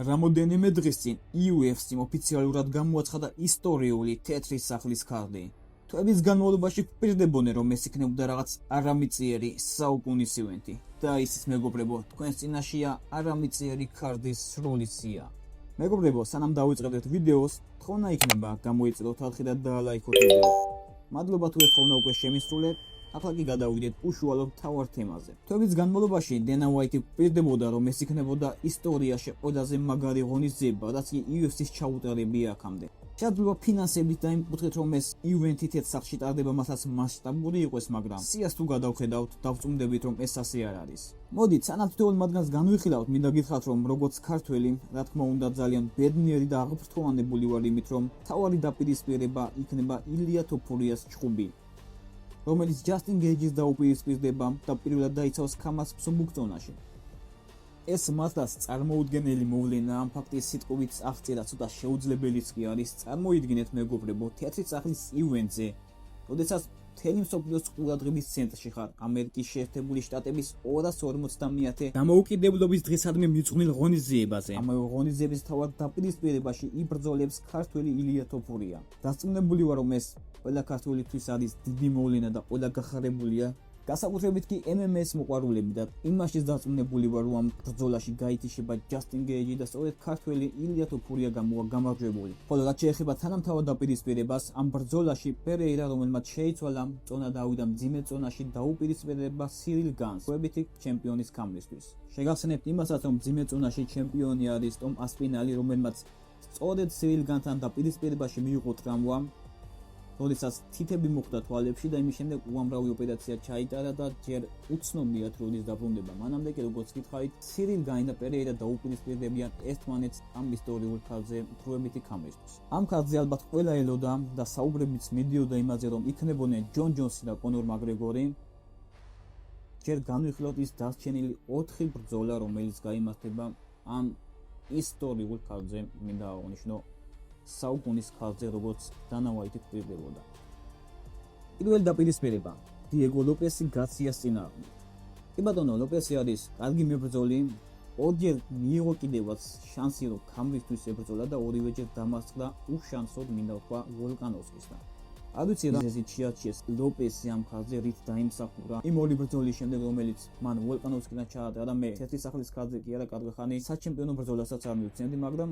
რამოდენიმე დღის წინ UFC-მ ოფიციალურად გამოაცხადა ისტორიული თეთრი სახლის ქარდი. თვეების განმავლობაში გვპირდებოდნენ, რომ ეს იქნებოდა რაღაც არამიწიერი საუკუნის ივენთი. და ისიც მეგობრებო, თქვენს წინაშეა არამიწიერი ქარდის სრული სია. მეგობრებო, სანამ დავიწყებთ ვიდეოს, თხოვნა იქნება გამოიწილოთ ხალხი და დაალაიქოთ ვიდეო. მადლობა თუ ეთხოვნა უკვე შემისრულეთ. ახლა კი გადავიდეთ უშუალოდ მთავარ თემაზე. თვეების განმავლობაში დენა უაიტი გვპირდებოდა, რომ ეს იქნებოდა ისტორიაში ყველაზე მაგარი ღონისძიება, რაც კი UFC-ს ჩაუტარებია აქამდე. შეიძლება ფინანსებით დაიმკვიდრეთ, რომ ეს ივენთი თეთრ სახლში ტარდება, მასაც მასშტაბური იყოს, მაგრამ სიას თუ გადავხედავთ, დავწუნდებით, რომ ეს ასე არ არის. მოდით, სანამ თითოეულ მათგანს განვიხილავთ, მინდა გითხრათ, რომ როგორც ქართველი, რა თქმა უნდა, ძალიან ბედნიერი და აღფრთოვანებული ვარ იმით, რომ მთავარი დაპირისპირება იქნება ილია თოფურიას ჭხუბი, რომელიც ჯასტინ გეიჯის დაუპირისპირდება და პირველად დაიცავს ქამას მსუბუქ-ზონაში. ეს მართლაც წარმოუდგენელი მოვლენა, ამ ფაქტის სიტყვით აღწერა ცოტა შეუძლებელიც კი არის. წარმოიდგინეთ მეგობრებო, თეთრი სახლის ივენთზე, როდესაც მთელი მსოფლიოს ყურადღების ცენტრში ხარ, ამერიკის შეერთებული შტატების 250-ე დამოუკიდებლობის დღესადმი მიძღვნილ ღონისძიებაზე. ამავე ღონისძიების თავად დაპირისპირებაში იბრძოლებს ქართველი ილია თოფურია. დასწუნებული ვარ, რომ ეს ყველა ქართველისთვის არის დიდი მოვლენა და ყველა გახარებულია. განსაკუთრებით კი MMA-ს მოყვარულები და იმაშიც დარწმუნებული ვარ, რომ ამ ბრძოლაში გაითიშება ჯასტინ გეიჯი და სწორედ ქართველი ილია თოფურია გამოვა გამარჯვებული. ხოლო რაც შეეხება თანამთავარ დაპირისპირებას, ამ ბრძოლაში პერეირა, რომელმაც შეიცვალა წონა დავიდა მძიმე წონაში, დაუპირისპირება სირილ განს, კვებითი ჩემპიონის ქამლისთვის. შეგახსენებთ იმასაც, რომ მძიმე წონაში ჩემპიონი არის ტომ ასპინალი, რომელმაც სწორედ სირილ განთან დაპირისპირებაში მიიღო ტრავმა, როდესაც თითები მოხვდა თვალებში და იმის შემდეგ უამრავი ოპერაცია ჩაიტარა და ჯერ უცნობიათ როდის დაბრუნდება. მანამდე კი როგორც გითხარით, სირილ განი და პერეირა დაუპირისპირდებიან ერთმანეთს ამ ისტორიულ ქარდზე თვრუებითი ქამისთვის. ამ ქარდზე ალბათ ყველა ელოდა და საუბრებიც მიდიოდა იმაზე, რომ იქნებოდნენ ჯონ ჯონსი და კონორ მაკგრეგორი. ჯერ განვიხილოთ ის დარჩენილი 4 ბრძოლა, რომელიც გაიმართება ამ ისტორიულ ქარდზე, მინდა აღნიშნო საუკუნის ქარდზე, როგორც დანა უაიტი გვპირდებოდა. პირველი დაპირისპირება დიეგო ლოპესი გარსიას წინააღმდეგ. კი ბატონო, ლოპესი არის კარგი მებრძოლი, ორჯერ მიიღო კიდევაც შანსი, რომ ქამრისთვის ებრძოლა და ორივეჯერ დამარცხდა უშანსოდ, მინდა ვთქვა, ვოლკანოვსკისთან. არ ვიცი რა ზეზით შეარჩიეს ლოპესი ამ ქარდზე, რით დაიმსახურა იმ ორი ბრძოლის შემდეგ, რომელიც მან ვოლკანოვსკიდან ჩაატარა. მე თეთრი სახლის ქარდზე კი არა კარგი ხანი საჩემპიონო ბრძოლასაც არ მივცემდი, მაგრამ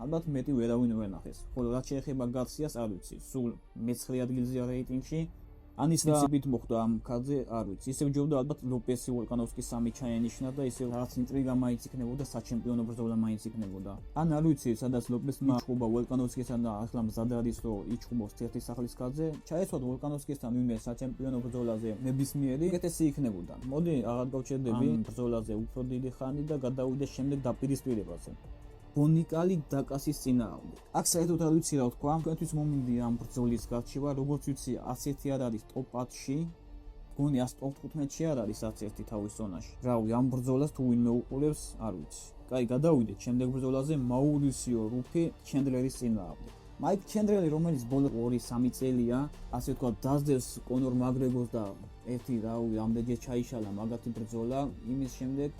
ალბათ მეტი ვერავინ ვერ ნახეს. ხოლო რაც შეეხება გარსიას, არ ვიცი, სულ მე-9 ადგილზეა რეიტინგში. ან ის რაცებით მოხდა ამ ქარდზე, არ ვიცი. ისევ ჯობდა ალბათ ლოპესი ვოლკანოვსკის სამი ჩაენიშნა და ისევ რაღაც ინტრიგა მაინც იქნებოდა, საჩემპიონო ბრძოლა მაინც იქნებოდა. ან არ ვიცი, სადაც ლოპესმა ჭუბა ვოლკანოვსკისთან და ახლა მზად არის, რომ იჭუბოს თეთრი სახლის ქარდზე. ჩაესვათ ვოლკანოვსკისთან ვინმე საჩემპიონო ბრძოლაზე ნებისმიერი უკეთესი იქნებოდა. მოდი, აღარ გავჩერდები ამ ბრძოლაზე უფრო დიდი ხანი და გადავიდე შემდეგ დაპირისპირებაზე. ბონიკალი დაკასის წინააღმდეგ. აქ საერთოდ არ ვიცი რა ვთქვა, თქვენთვის მომინდია ამ ბრძოლის გარჩევა, როგორც ვიცი, 101 არ არის ტოპ 10-ში, გონი 100 ტოპ 15-ში არ არის 101 თავის ზონაში. რავი, ამ ბრძოლას თუ ვინმე უყურებს, არ ვიცი. კაი, გადავიდეთ შემდეგ ბრძოლაზე, მაურისიო რუფი ჩენდლერის წინააღმდეგ. მაიკ ჩენდლერი, რომელიც ბოლო 2-3 წელია, ასე ვთქვა, დაძდევს კონორ მაკგრეგორს და ერთი რავი, ამდენჯერ ჩაიშალა მაგათი ბრძოლა, იმის შემდეგ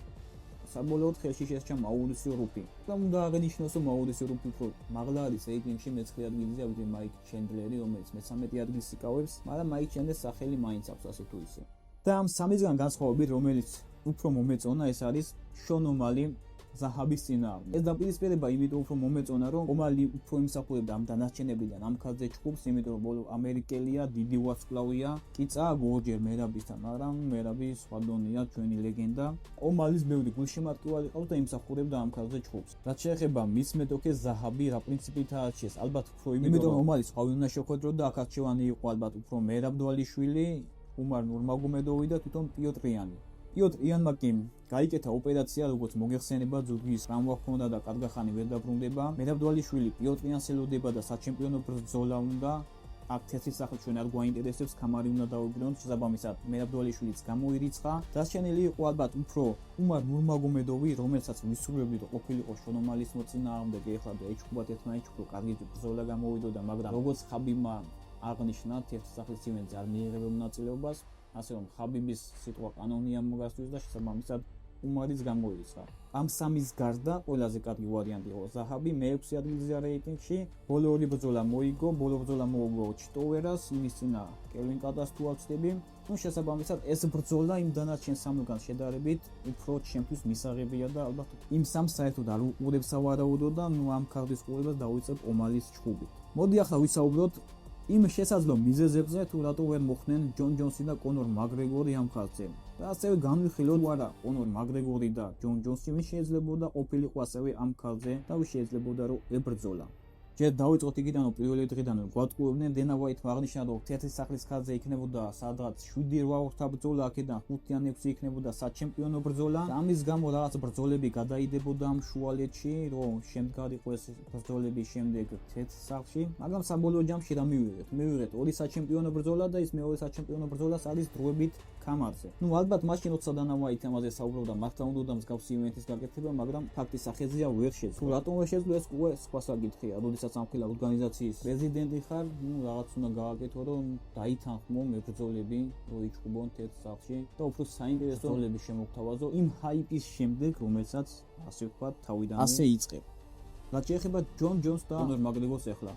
საბოლოოდ ხელში შესჭა მაურისიო რუფი. და უნდა აღნიშნოს, რომ მაურისიო რუფი უფრო მაღლა არის რეიტინგში, მე-9 ადგილზე, ვიდრე მაიკ ჩენდლერი, რომელიც მე-13 ადგილს იკავებს, მაგრამ მაიკ ჩენდლერს სახელი მაინც აქვს ასე თუ ისე. და ამ სამისგან განსხვავებით, რომელიც უფრო მომეწონა, ეს არის შონ ომალი ზაჰაბის წინააღმდეგ. ეს დაპირისპირება იმიტომ უფრო მომეწონა, რომ ომალი უფრო იმსახურებდა ამ დანარჩენებიდან ამ ქარდზე ჭუბს, იმიტომ რომ ბოლო ამერიკელია, დიდი ვარსკვლავია, კი წააგო ორჯერ მერაბისთან, მაგრამ მერაბი სხვა დონეა, ჩვენი ლეგენდა. ომალის ბევრი გულშემატკივარი ყავს და იმსახურებდა ამ ქარდზე ჭუბს. რაც შეეხება მის მეტოქეს ზაჰაბი რა პრინციპით აარჩიეს, ალბათ უფრო იმიტომ რომ ომალის სხვავი უნდა შეხვედრო და აქ არჩევანი იყო ალბათ უფრო მერაბ დვალიშვილი, უმარ ნურმაგომედოვი და თვითონ პიოტრ იანი. პიოტრ იანმა კი გაიკეთა ოპერაცია, როგორც მოგეხსენება, ზურგის ტრავმა ჰქონდა და კარგი ხანი ვერ დაბრუნდება. მერაბ დვალიშვილი პიოტრ იანს ელოდება და საჩემპიონო ბრძოლა უნდა. აქ თეთრი სახე ჩვენ არ გვაინტერესებს, ქამარი უნდა დავუბრუნოთ, შესაბამისად მერაბ დვალიშვილიც გამოირიცხა. დასჩენილი იყო ალბათ უფრო უმარ ნურმაგომედოვი, რომელსაც ვისურვებდი რომ ყოფილიყო შონ ომალის მოწინააღმდეგე, ეხლა და ეჭუბათ ერთმანეთს, კარგი ბრძოლა გამოვიდოდა, მაგრამ როგორც ხაბიბმა აღნიშნა, თეთრი სახლის ივენთზე არ მიიღებდა მონაწილეობას. ასე რომ ხაბიბის სიტყვა კანონია მოგასწვის და შესაბამისად უმარის გამოირიცხა. ამ სამის გარდა ყველაზე კარგი ვარიანტი იყო ზაჰაბი მე-6 ადგილზე რეიტინგში. ბოლო ორი ბრძოლა მოიგო, ბოლო ბრძოლა მოუგო ჩტოვერას, იმის წინა კელვინ კატას თუ არ ვცდები. შესაბამისად ეს ბრძოლა იმ დანარჩენ სამგან შედარებით უფრო ჩემთვის მისაღებია და ალბათ იმ სამს საერთოდ არ უყურებს სავარაუდო და ამ ქარდის ყურებას დავიწყებ ომალის ჩხუბით. მოდი ახლა ვისაუბროთ იმ შესაძლო მიზეზებზე თუ რატო ვერ მოხდნენ ჯონ ჯონსი და კონორ მაკგრეგორი ამ ხაზზე. და ასევე განვიხილოთ არა კონორ მაკგრეგორი და ჯონ ჯონსი ვინ შეიძლებოდა ყოფილიყო ასევე ამ ხაზზე და ვინ შეიძლებოდა რომ ებრძოლა. ჯერ დავიწყოთ იქიდან რომ პირველი დღიდან გვატყუებდნენ დენა ვაიტმა აღნიშნა რომ თეთრი სახლის ხაზზე იქნებოდა სადღაც 7-8 ორთა ბრძოლა, აქედან 5 ან 6 იქნებოდა საჩემპიონო ბრძოლა. ამის გამო რაღაც ბრძოლები გადაიდებოდა ამ შუალედში, რომ შემდგარ იყო ეს ბრძოლები შემდეგ თეთრ სახლში, მაგრამ საბოლოო ჯამში რა მივიღეთ ორი საჩემპიონო ბრძოლა და ის მეორე საჩემპიონო ბრძოლას არის დროებით კამარზე. ალბათ მაშინ როცა დენა ვაიტი ამაზე საუბრობდა, მართლა უნდა მსგავსი ივენთის გაკეთება, მაგრამ ფაქტის სახელზეა ვერ შეძლო. თუ რატომ ვერ შეძლო ეს უკვე სხვა საკითხია. როდესაც ამ ხილა ორგანიზაციის პრეზიდენტი ხარ, რაღაც უნდა გააკეთო, რომ დაითანხმო მებრძოლები, რომ იჩხუბონ თეთრ სახლში და უფრო საინტერესო ბრძოლები შემოგთავაზო იმ ჰაიპის შემდეგ, რომელსაც ასე ვთქვათ, თავიდანვე ასე იწყებ. რაც შეეხება ჯონ ჯონს და კონორ მაკგრეგორს ახლა.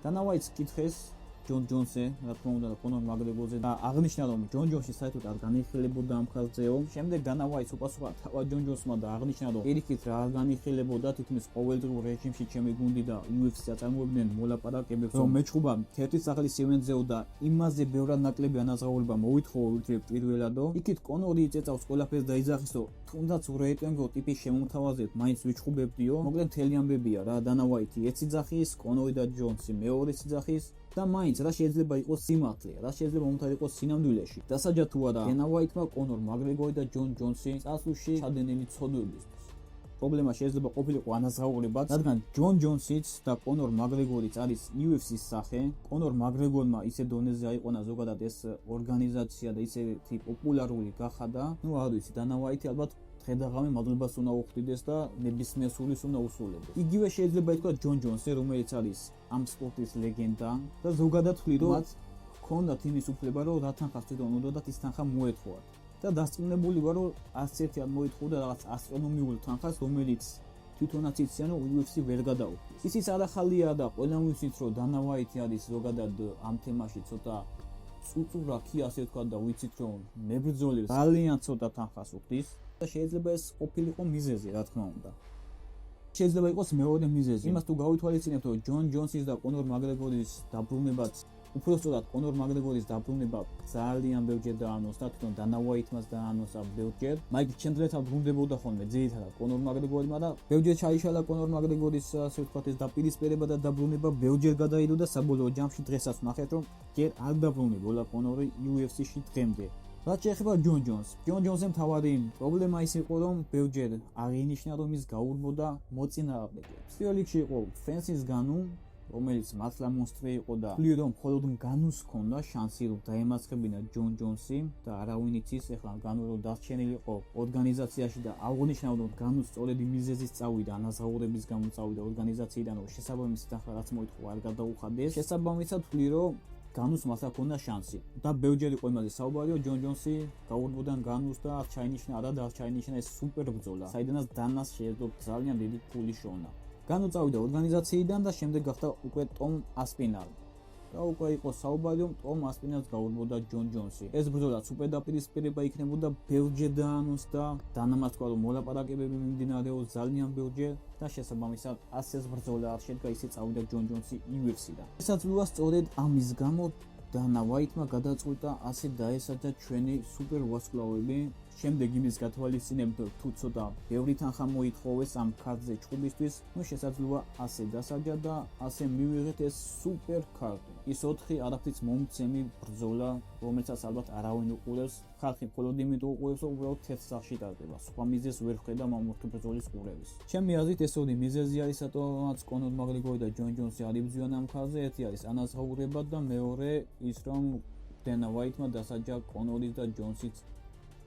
დენა ვაიტს კითხეს ჯონ ჯონსზე, რა თქმა უნდა, კონორ მაკგრეგორზე და აღნიშნა რომ ჯონ ჯონსი საერთოდ არ განიხილებოდა ამ ხაზზეო. შემდეგ დენა ვაიტს უპასუხა თავად ჯონ ჯონსმა და აღნიშნა რომ ერიქით რა განიხილებოდა, თითქმის ყოველდღიურ რეჟიმში ჩემი გუნდი და UFC-ს აწარმოებდნენ მოლაპარაკებებს, რომ მეჩხუბა თეთრი სახლის ივენთზეო და იმაზე ბევრად ნაკლები ანაზღაურება მოითხოვო ვიდრე პირველადო. იქით კონორი იწეწავს ყველაფერს და იძახის რომ თუნდაც ურეიტინგო ტიპის შემომთავაზეთ, მაინც ვიჩხუბებდიო. მოკლედ მთელი ამბებია რა, დენა ვაიტი ერთ იძახის, კონორი და ჯონსი მეორე იძახის. და მაინც რა შეიძლება იყოს სიმართლე, რა შეიძლება მომთარ იყოს სინამდვილეში. დასაჯა თუ არა დენა ვაიტმა კონორ მაკგრეგორი და ჯონ ჯონსი წასულში ჩადენილი ცოდვებისთვის. პრობლემა შეიძლება ყოფილიყო ანაზღაურებაც, რადგან ჯონ ჯონსიც და კონორ მაკგრეგორიც არის UFC-ს სახე. კონორ მაკგრეგორმა ისე დონეზე აიყვანა ზოგადად ეს ორგანიზაცია და ისეთი პოპულარული გახადა. არ ვიცი, დენა ვაიტი ალბათ ხედაღამე მადლობას უნდა უხდიდეს და ნებისმიერ სულის უნდა უსრულებდეს. იგივე შეიძლება ითქვას ჯონ ჯონსზე, რომელიც არის ამ სპორტის ლეგენდა და ზოგადად ვთვლი, რომ მათ ჰქონდათ იმის უფლება, რომ რა თანხას თვითონ უნდათ ის თანხა მოეთხოვათ. და დასწინებული ვარ, რომ 101 არ მოითხოვდა რაღაც ასტრონომიულ თანხას, რომელიც თვითონაც იციან, რომ UFC ვერ გადაუხდის. ისიც არ ახალია და ყველამ ვიცით, რომ დენა ვაიტი არის ზოგადად ამ თემაში ცოტა წუწურა კი ასე ვთქვათ და ვიცით, რომ მებრძოლებს ძალიან ცოტა თანხას უხდის. და შეიძლება ეს ყოფილიყო მიზეზი, რა თქმა უნდა. შეიძლება იყოს მეორე მიზეზი. იმას თუ გავითვალისწინებთ, რომ ჯონ ჯონსის და კონორ მაკგრეგორის დაბრუნებაც, უпростоად კონორ მაკგრეგორის დაბრუნება ძალიან ბევრჯერ დაანონსა, თვითონ დენა ვაიტმაც დაანონსა ბევრჯერ. მაიკ ჩენდლერთან ბრუნდებოდა ხოლმე ძირითადად კონორ მაკგრეგორი, მაგრამ ბევრჯერ ჩაიშალა კონორ მაკგრეგორის ასე ვთქვათ ეს დაპირისპირება და დაბრუნება ბევრჯერ გადაიდო და საბოლოო ჯამში დღესაც ნახეთ, რომ ჯერ არ დაბრუნებულა კონორი UFC-ში დღემდე. რაც შეეხება ჯონ ჯონს. ჯონ ჯონსზე მთავარი პრობლემა ის იყო, რომ ბევრჯერ აღინიშნა, რომ ის გაურბოდა მოწინააღმდეგეებს. პირველ რიგში იყო ფრენსის განუ, რომელიც მართლა მონსტრი იყო და ვთვლი, რომ მხოლოდ განუს ჰქონდა შანსი, რომ დაემარცხებინა ჯონ ჯონსი და არავინ იცის, ეხლა განუ რომ დარჩენილი იყო ორგანიზაციაში და აღნიშნა, რომ განუს სწორედ იმ მიზეზის წავიდა, ანაზღაურების გამო წავიდა ორგანიზაციიდან, რომ შესაბამისი თანხა რაც მოითხოვა არ გადაუხადეს. შესაბამისად ვთვლი, რომ განუს მართლა ჰქონდა შანსი და ბევრჯერ იყო იმაზე საუბარი, რომ ჯონ ჯონსი გაურბოდა განუს და არ ჩაინიშნა, არა და არ ჩაინიშნა ეს სუპერ ბრძოლა, საიდანაც დანას შეეძლო ძალიან დიდი ფული შოვნა. განუ წავიდა ორგანიზაციიდან და შემდეგ გახდა უკვე ტომ ასპინალი. და უკვე იყო საუბარი, რომ ტომ ასპინალს გაურბოდა ჯონ ჯონსი. ეს ბრძოლა სუპერ დაპირისპირება იქნებოდა, ბევრჯერ დაანონსდა, დანამატ თქვა, რომ მოლაპარაკებები მიმდინარეობს ძალიან ბევრჯერ და შესაბამისად ასე ეს ბრძოლა არ შედგა, ისე წავიდა ჯონ ჯონსი UFC-დან. შესაძლოა სწორედ ამის გამო დენა ვაიტმა გადაწყვიტა ასე დაესაჯა ჩვენი სუპერ ვარსკვლავები. შემდეგ იმის გათვალისწინებთ, თუ ცოტა ბევრი თანხა მოითხოვეს ამ ქარტზე ჩხუბისთვის, შესაძლოა ასე დასაჯა და ასე მივიღეთ ეს სუპერ ქარტი. ის 4 არაფრით მომცემი ბრძოლა, რომელსაც ალბათ არავინ უყურებს. ხალხი მხოლოდ იმიტომ უყურებს, რომ უბრალოდ თეთრ სახლში ტარდება. სხვა მიზეზს ვერ ხედა ამ ორ ბრძოლის ყურების. ჩემი აზრით ეს ორი მიზეზი არის, რატომაც კონორ მაკგრეგორი და ჯონ ჯონსი არ იბრძვიან ამ ქარტზე. ერთი არის ანაზღაურება და მეორე ის, რომ დენა ვაიტმა დასაჯა კონორის და ჯონსის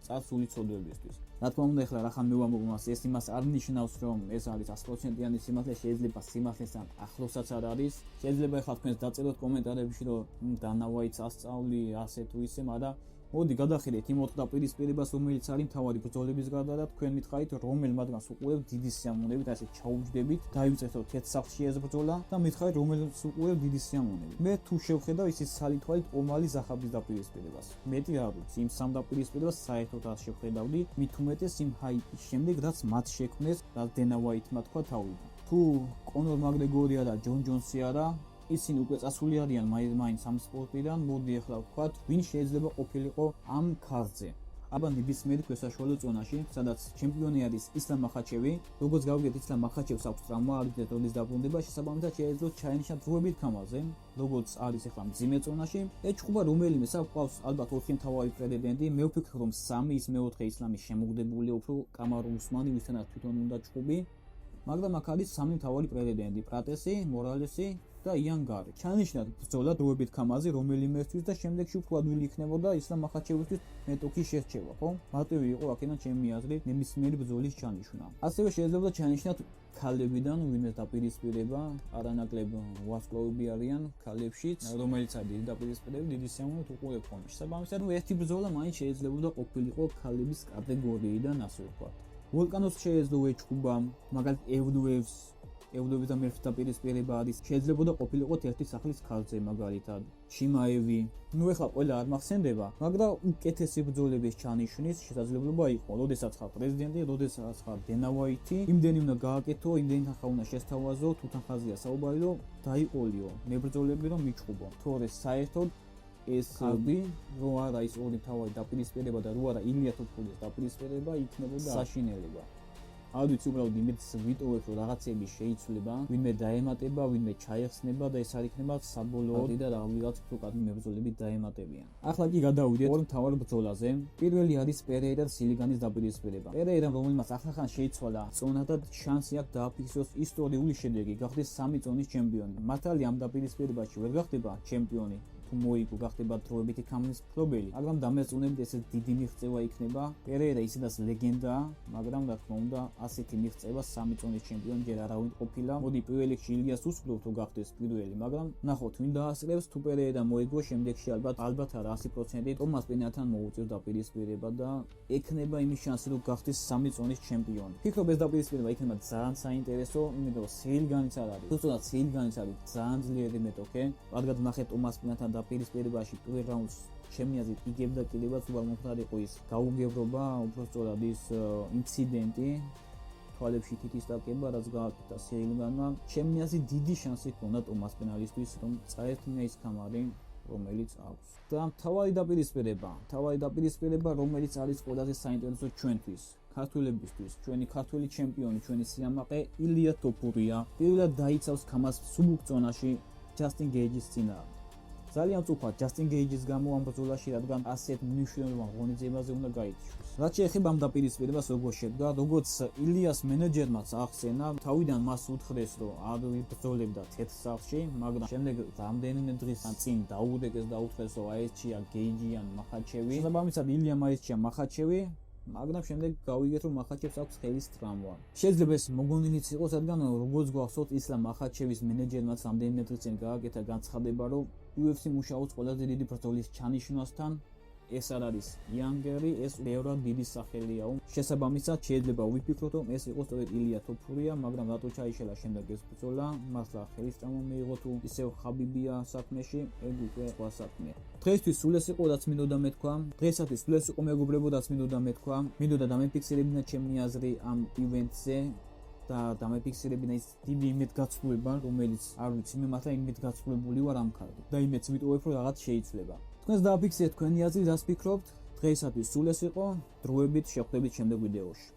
წასული ცოდვებისთვის. რა თქმა უნდა, ეხლა რახან მივამბობ მას, ეს იმას არ ნიშნავს, რომ ეს არის 100%-იანი სიმართლე, შეიძლება სიმართლესთან ახლოსაც არ არის. შეიძლება ეხლა თქვენს დაწეროთ კომენტარებში, რომ დენა ვაიტს ასწავლი ასე თუ ისე, მაგრამ მოდი გადახედეთ იმ 4 დაპირისპირებას, რომელიც არის მთავარი ბრძოლების გარდა და თქვენ მითხარით, რომელ მათგანს უყურებთ დიდი სიამოვნებით, ასე ჩაუჯდებით, დაივწეროთ ერთ სახლში ეს ბრძოლა და მითხარით, რომელს უყურებთ დიდი სიამოვნებით. მე თუ შევხედავ ისიც სალითვალით ომალი ზახაბის დაპირისპირებას. მეტი არ ვიცი, იმ სამ დაპირისპირებას საერთოდ არ შევხედავდი, მით უმეტეს იმ ჰაიპის შემდეგ, რაც მათ შექმნეს, რაც დენა უაიტმა თქვა თავიდან. თუ კონორ მაკგრეგორია და ჯონ ჯონსი არა, ისინი უკვე წასული არიან მაინც ამ სპორტიდან, მოდი ახლა ვთქვათ, ვინ შეიძლება ყოფილიყო ამ ქარtზე. აბა ნებისმიერ ქვესაშუალო ზონაში, სადაც ჩემპიონი არის ისლამ მახაჩევი, როგორც გავიგეთ, ისლამ მახაჩევს აქვს ტრავმა, არის დეტოლის დაბრუნდება, შესაბამისად შეეძლოს ჩაენიშნა დროებით ქამაზე, როგორც არის ახლა მძიმე ზონაში. ეჭვობა რომელიმე საყავს ალბათ 4 მთავარი პრეტენდენტი, მე ვფიქრობ, რომ 3 ის მე-4 ისლამის შემოგდებული უფრო კამარ უსმანი, ვისთანაც თვითონ უნდა ჭუბი. მაგრამ აქ არის 3 მთავარი პრეტენდენტი: პრატესი, მორალესი და იან გარი. ჩანიშნათ ბრძოლა დროებით ქამაზე რომელიმესთვის და შემდეგში უფრო ადვილი იქნებოდა ისლამ მახაჩევისთვის მეტოქის შერჩევა, ხო? მარტივი იყო აქედან ჩემი აზრით ნებისმიერი ბრძოლის ჩანიშვნა. ასევე შეიძლება ჩანიშნათ ქალებიდან ვინმე დაპირისპირება, არანაკლებ ვარსკვლავები არიან ქალებშიც, რომელიც არის დიდი დაპირისპირება, დიდი სიამოვნებით უყურებ ხოლმე. შესაბამისად, ერთი ბრძოლა მაინც შეიძლება ყოფილიყო ქალების კატეგორიიდან, ასე ვთქვათ. ვულკანოს შეეძლო ეჭვობა, მაგალითად ევლოვის და მერფის დაპირისპირება არის, შეიძლება ყოფილიყო ერთი სახლის ქალზე, მაგალითად შიმაევი. ნუ ეხლა ყველა არ მახსენდება, მაგრამ უკეთესი ბრძოლების ჩანიშვნის შესაძლებლობა იყო, როდესაც ხარ პრეზიდენტი, როდესაც ხარ დენა უაიტი, იმდენი უნდა გააკეთო, იმდენი თანხა უნდა შესთავაზო, თუ თანხაზეა საუბარი, რომ დაიყოლიო მებრძოლები, რომ მიჩხუბო. თორე საერთოდ ეს ხალხი რო არა ის ორი თავი დაპირისპირება და რო არა ილია თოფულის დაპირისპირება იქნებოდა საშინელება. არ ვიცი უბრალოდ იმედს ვიტოვებ, რომ რაღაცები შეიცვლება, ვინმე დაემატება, ვინმე ჩაიხსნება და ეს არ იქნება საბოლოოდ და რაღაც უფრო კარგი მებრძოლები დაემატებიან. ახლა კი გადავიდეთ ორ მთავარ ბრძოლაზე. პირველი არის პერეირა და სილიგანის დაპირისპირება. პერეირამ, რომელმაც ახლახან შეიცვალა წონა და შანსი აქვს დააფიქსიროს ისტორიული შედეგი, გახდეს 3 წონის ჩემპიონი. მართალია ამ დაპირისპირებაში ვერ გახდება ჩემპიონი. თუ მოიგო გახდება დროებითი ქამრის მფლობელი, მაგრამ დამერწმუნებით ეს დიდი მიღწევა იქნება. პერეირა ისედაც ლეგენდაა, მაგრამ რა თქმა უნდა, ასეთი მიღწევა 3 წონის ჩემპიონი ჯერ არავინ ყოფილა. მოდი პირველ რიგში ილიას უსწრებთ თუ გახდეს პირველი, მაგრამ ნახოთ ვინ დაასწრებს, თუ პერეირა მოიგო, შემდეგში ალბათ არა 100% ტომას პინათან მოუწევს დაპირისპირება და ექნება იმის შანსი, რომ გახდეს 3 წონის ჩემპიონი. ფიქრობ ეს დაპირისპირება იქნება ძალიან საინტერესო, იმიტომ რომ სილიგანიც არ არის. თუმცა სილიგანიც არის ძალიან ძლიერი მეტოქე. რადგან ნახეთ ტომას პინათან დაპირისპირებაში პირველ რაუნდს ჩემი აზრით იგებდა კიდევაც უარ მომხდარიყო ის გაუგებრობა, უბრალოდ ის ინციდენტი, თვალებში თითის დაკება, რაც გააკეთა სილიგანმა. ჩემი აზრით დიდი შანსი ჰქონდა ტომას პინალისთვის, რომ წაერთმია ის ქამარი, რომელიც აქვს. და მთავარი დაპირისპირება, რომელიც არის ყველაზე საინტერესო ჩვენთვის. ქართველებისთვის, ჩვენი ქართველი ჩემპიონი, ჩვენი სიამაყე ილია თოფურია. პირველად დაიცავს ქამას სუბუქ ზონაში ჯასტინ გეიჯის წინააღმდეგ. ძალიან წუხად ჯასტინ გეიჯის გამო ამ ბრძოლაში, რადგან ასეთ მნიშვნელოვან ღონისძიებაზე უნდა გაითიშოს. რაც შეეხება ამ დაპირისპირებას, როგორ შედგა, როგორც ილიას მენეჯერმაც ახსენა, თავიდან მას უთხრეს, რომ არ იბრძოლებდა თეთრ სახლში, მაგრამ შემდეგ რამდენიმე დღის წინ დაუდეკეს და უთხრეს, რომ აერჩია გეიჯი ან მახაჩევი. შესაბამისად ილიამ აერჩია მახაჩევი, მაგრამ შემდეგ გავიგეთ, რომ მახაჩევს აქვს ხელის ტრავმა. შეიძლება ეს მოგონილიც იყოს, რადგან როგორც გვახსოვთ, ისლამ მახაჩევის მენეჯერმაც რამდენიმე დღის წინ გააკეთა განცხადება, რომ UFC მუშაობს ყველაზე დიდი ბრძოლის ჩანიშვნასთან. ეს არ არის იანგერი, ეს ბევრად დიდი სახელია. შესაბამისად, შეიძლება ვიფიქროთ, რომ ეს იყო სწორედ ილია თოფურია, მაგრამ რატო ჩაიშალა შემდეგ ეს ბრძოლა? მართლა ხელის ტრავმა მიიღო თუ ისევ ხაბიბია საქმეში, ეგ უკვე სხვა საქმეა. დღეისთვის სულ ეს იყო, რაც მინდოდა მეთქვა. დღეისათვის სულ ეს იყო მეგობრებო, რაც მინდოდა მეთქვა. მინდოდა დამეფიქსირებინა ჩემი აზრი ამ ივენტზე. და დამეფიქსირებინა ის დიდი იმედგაცრუება, რომელიც არ ვიცი, მე მართლა იმედგაცრუებული ვარ ამ ქართ. და იმედს ვიტოვებ, რომ რაღაც შეიცვლება. თქვენს დააფიქსირეთ თქვენი აზრი, რას ფიქრობთ? დღეისათვის სულ ეს იყო. დროებით შევხვდებით შემდეგ ვიდეოში.